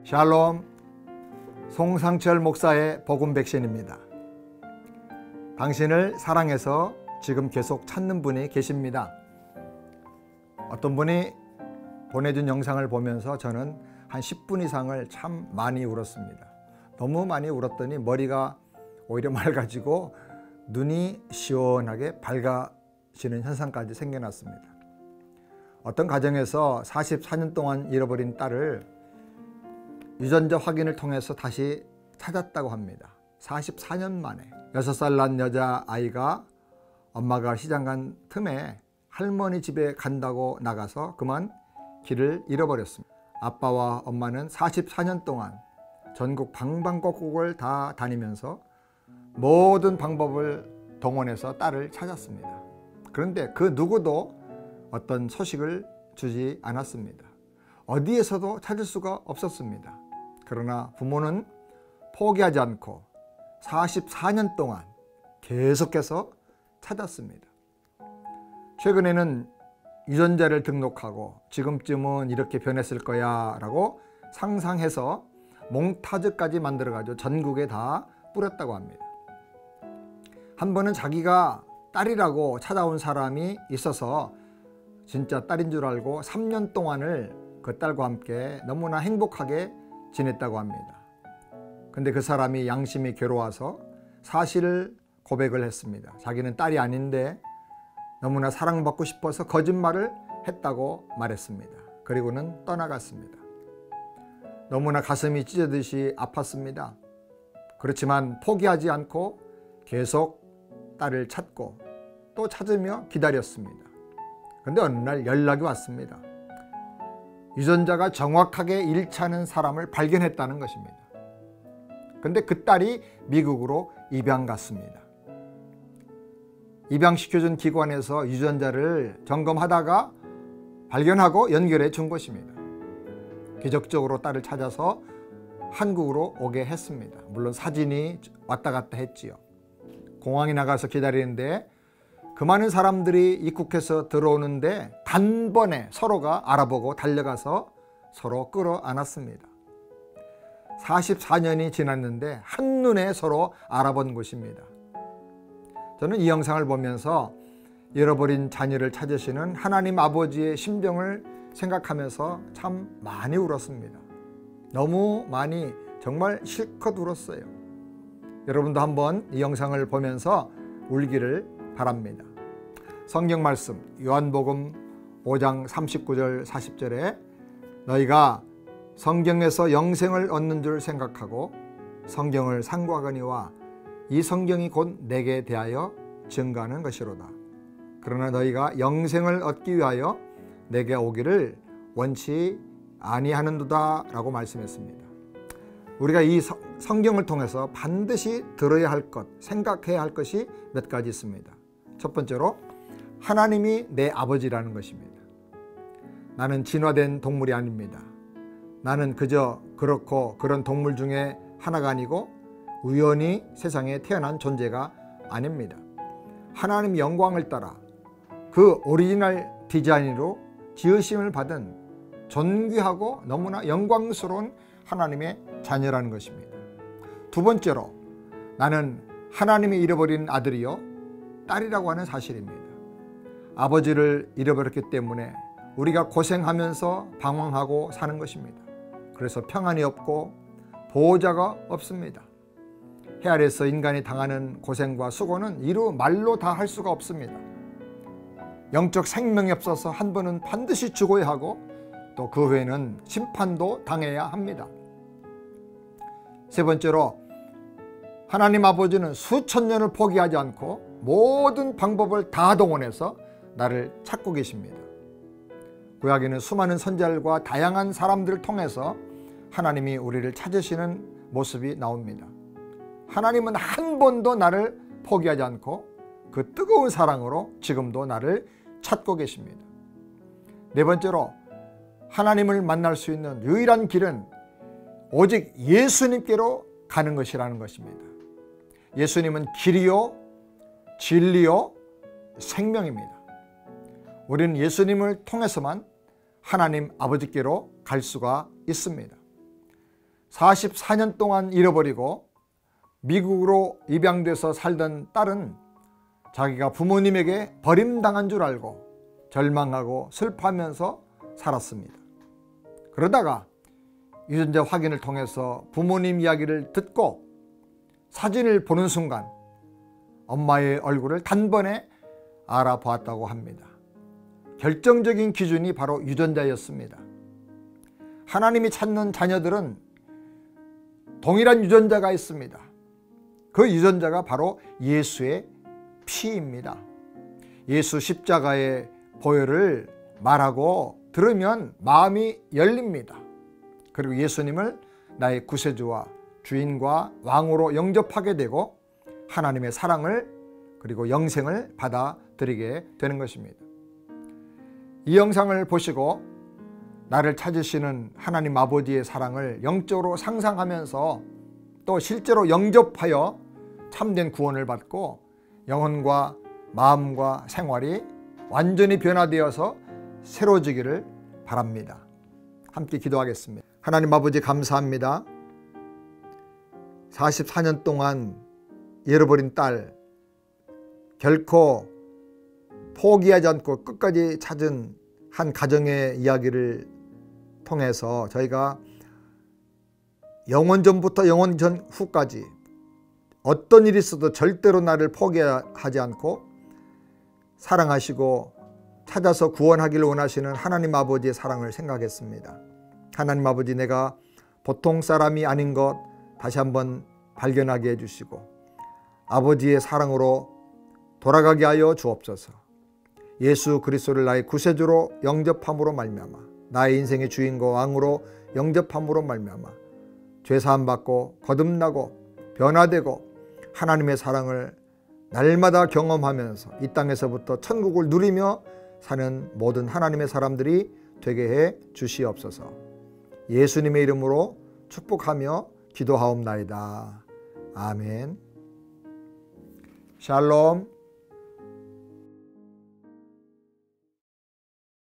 샬롬, 송상철 목사의 복음 백신입니다. 당신을 사랑해서 지금 계속 찾는 분이 계십니다. 어떤 분이 보내준 영상을 보면서 저는 한 10분 이상을 참 많이 울었습니다. 너무 많이 울었더니 머리가 오히려 맑아지고 눈이 시원하게 밝아지는 현상까지 생겨났습니다. 어떤 가정에서 44년 동안 잃어버린 딸을 유전자 확인을 통해서 다시 찾았다고 합니다. 44년 만에 6살 난 여자아이가 엄마가 시장 간 틈에 할머니 집에 간다고 나가서 그만 길을 잃어버렸습니다. 아빠와 엄마는 44년 동안 전국 방방곡곡을 다 다니면서 모든 방법을 동원해서 딸을 찾았습니다. 그런데 그 누구도 어떤 소식을 주지 않았습니다. 어디에서도 찾을 수가 없었습니다. 그러나 부모는 포기하지 않고 44년 동안 계속해서 찾았습니다. 최근에는 유전자를 등록하고 지금쯤은 이렇게 변했을 거야 라고 상상해서 몽타주까지 만들어가지고 전국에 다 뿌렸다고 합니다. 한 번은 자기가 딸이라고 찾아온 사람이 있어서 진짜 딸인 줄 알고 3년 동안을 그 딸과 함께 너무나 행복하게 지냈다고 합니다. 근데 그 사람이 양심이 괴로워서 사실을 고백을 했습니다. 자기는 딸이 아닌데 너무나 사랑받고 싶어서 거짓말을 했다고 말했습니다. 그리고는 떠나갔습니다. 너무나 가슴이 찢어지듯이 아팠습니다. 그렇지만 포기하지 않고 계속 딸을 찾고 또 찾으며 기다렸습니다. 그런데 어느 날 연락이 왔습니다. 유전자가 정확하게 일치하는 사람을 발견했다는 것입니다. 그런데 그 딸이 미국으로 입양 갔습니다. 입양시켜준 기관에서 유전자를 점검하다가 발견하고 연결해 준 것입니다. 기적적으로 딸을 찾아서 한국으로 오게 했습니다. 물론 사진이 왔다 갔다 했지요. 공항에 나가서 기다리는데 그 많은 사람들이 입국해서 들어오는데 단번에 서로가 알아보고 달려가서 서로 끌어안았습니다. 44년이 지났는데 한눈에 서로 알아본 것입니다. 저는 이 영상을 보면서 잃어버린 자녀를 찾으시는 하나님 아버지의 심정을 생각하면서 참 많이 울었습니다. 너무 많이, 정말 실컷 울었어요. 여러분도 한번 이 영상을 보면서 울기를 바랍니다. 성경 말씀 요한복음 5장 39절 40절에 너희가 성경에서 영생을 얻는 줄 생각하고 성경을 상고하거니와 이 성경이 곧 내게 대하여 증거하는 것이로다. 그러나 너희가 영생을 얻기 위하여 내게 오기를 원치 아니하는도다 라고 말씀했습니다. 우리가 이 성경을 통해서 반드시 들어야 할 것, 생각해야 할 것이 몇 가지 있습니다. 첫 번째로 하나님이 내 아버지라는 것입니다. 나는 진화된 동물이 아닙니다. 나는 그저 그렇고 그런 동물 중에 하나가 아니고 우연히 세상에 태어난 존재가 아닙니다. 하나님 영광을 따라 그 오리지널 디자인으로 지으심을 받은 존귀하고 너무나 영광스러운 하나님의 자녀라는 것입니다. 두 번째로 나는 하나님이 잃어버린 아들이요 딸이라고 하는 사실입니다. 아버지를 잃어버렸기 때문에 우리가 고생하면서 방황하고 사는 것입니다. 그래서 평안이 없고 보호자가 없습니다. 해 아래서 인간이 당하는 고생과 수고는 이루 말로 다 할 수가 없습니다. 영적 생명이 없어서 한 번은 반드시 죽어야 하고 또 그 후에는 심판도 당해야 합니다. 세 번째로 하나님 아버지는 수천 년을 포기하지 않고 모든 방법을 다 동원해서 나를 찾고 계십니다. 구약에는 수많은 선지자들과 다양한 사람들을 통해서 하나님이 우리를 찾으시는 모습이 나옵니다. 하나님은 한 번도 나를 포기하지 않고 그 뜨거운 사랑으로 지금도 나를 찾고 계십니다. 네 번째로 하나님을 만날 수 있는 유일한 길은 오직 예수님께로 가는 것이라는 것입니다. 예수님은 길이요 진리요 생명입니다. 우리는 예수님을 통해서만 하나님 아버지께로 갈 수가 있습니다. 44년 동안 잃어버리고 미국으로 입양돼서 살던 딸은 자기가 부모님에게 버림당한 줄 알고 절망하고 슬퍼하면서 살았습니다. 그러다가 유전자 확인을 통해서 부모님 이야기를 듣고 사진을 보는 순간 엄마의 얼굴을 단번에 알아보았다고 합니다. 결정적인 기준이 바로 유전자였습니다. 하나님이 찾는 자녀들은 동일한 유전자가 있습니다. 그 유전자가 바로 예수의 피입니다. 예수 십자가의 보혈을 말하고 들으면 마음이 열립니다. 그리고 예수님을 나의 구세주와 주인과 왕으로 영접하게 되고 하나님의 사랑을 그리고 영생을 받아들이게 되는 것입니다. 이 영상을 보시고 나를 찾으시는 하나님 아버지의 사랑을 영적으로 상상하면서 또 실제로 영접하여 참된 구원을 받고 영혼과 마음과 생활이 완전히 변화되어서 새로워지기를 바랍니다. 함께 기도하겠습니다. 하나님 아버지 감사합니다. 44년 동안 잃어버린 딸 결코 포기하지 않고 끝까지 찾은 한 가정의 이야기를 통해서 저희가 영원 전부터 영원 전 후까지 어떤 일이 있어도 절대로 나를 포기하지 않고 사랑하시고 찾아서 구원하기를 원하시는 하나님 아버지의 사랑을 생각했습니다. 하나님 아버지, 내가 보통 사람이 아닌 것 다시 한번 발견하게 해주시고 아버지의 사랑으로 돌아가게 하여 주옵소서. 예수 그리스도를 나의 구세주로 영접함으로 말미암아 나의 인생의 주인과 왕으로 영접함으로 말미암아 죄사함 받고 거듭나고 변화되고 하나님의 사랑을 날마다 경험하면서 이 땅에서부터 천국을 누리며 사는 모든 하나님의 사람들이 되게 해 주시옵소서. 예수님의 이름으로 축복하며 기도하옵나이다. 아멘. 샬롬.